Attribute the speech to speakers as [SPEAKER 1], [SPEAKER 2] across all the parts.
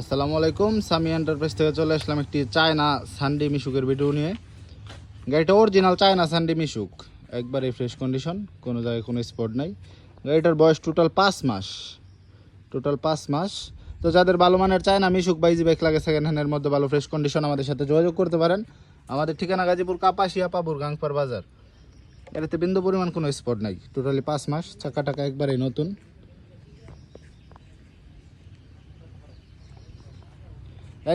[SPEAKER 1] আসসালামু আলাইকুম। সামি এন্টারপ্রাইজ থেকে চলে আসলাম একটি চায়না সানডি মিশুকের ভিডিও নিয়ে। গাড়িটা অরিজিনাল চায়না সানডি মিশুক, একবারে ফ্রেশ কন্ডিশন, কোনো জায়গায় কোনো স্পট নাই। গাড়িটার বয়স টোটাল 5 মাস। তো যাদের ভালো মানের চায়না মিশুক বা ইজি বাইক লাগে সেকেন্ড হ্যান্ডের মধ্যে ভালো ফ্রেশ কন্ডিশন, আমাদের সাথে যোগাযোগ করতে পারেন। আমাদের ঠিকানা গাজীপুর কাপাসিয়া পাবুর গাংপার বাজার। এটাতে বিন্দু পরিমাণ কোনো স্পট নাই, টোটালি 5 মাস, চাকা টাকা একবারেই নতুন।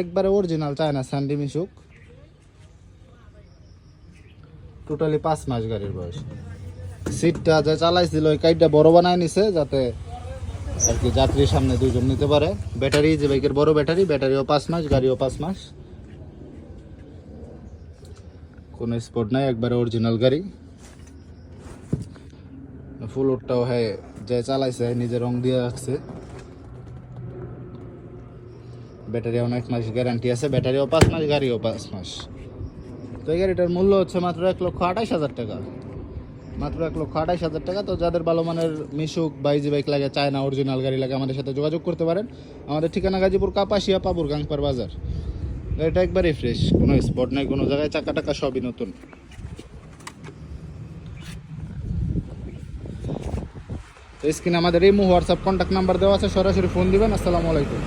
[SPEAKER 1] একবারে অরিজিনাল চায়না সানডি মিশুক, টোটালি 5 মাস গাড়ির বয়স। সিটটা যা চালাইছিল ওই কাইটটা বড় বানায় নিছে যাতে আর কি যাত্রীর সামনে দুইজন নিতে পারে। ব্যাটারি যে বাইকের বড় ব্যাটারিও 5 মাস, গাড়িও 5 মাস, কোনো স্পট নাই, একবারে অরিজিনাল গাড়ি। ফুল ওটটাও হ্যাঁ যে চালাইছে নিজে রং দিয়ে রাখছে। ব্যাটারি অনেক মাস গ্যারান্টি আছে, ব্যাটারিও 5 মাস, গাড়িও 5 মাস। তো এই গাড়িটার মূল্য হচ্ছে মাত্র 1,28,000 টাকা, মাত্র 1,28,000 টাকা। তো যাদের ভালো মানের মিশুক বা ইজি বাইক লাগে, চায়না অরিজিনাল গাড়ি লাগে, আমাদের সাথে যোগাযোগ করতে পারেন। আমাদের ঠিকানা গাজীপুর কাপাসিয়া পাবুর গাংপার বাজার। গাড়িটা একবারেই ফ্রেশ, কোনো স্পট নাই কোনো জায়গায়, চাকা টাকা সবই নতুন। তো স্ক্রিনে আমাদের এই হোয়াটসঅ্যাপ কন্ট্যাক্ট নাম্বার দেওয়া আছে, সরাসরি ফোন দিবেন। আসসালামু আলাইকুম।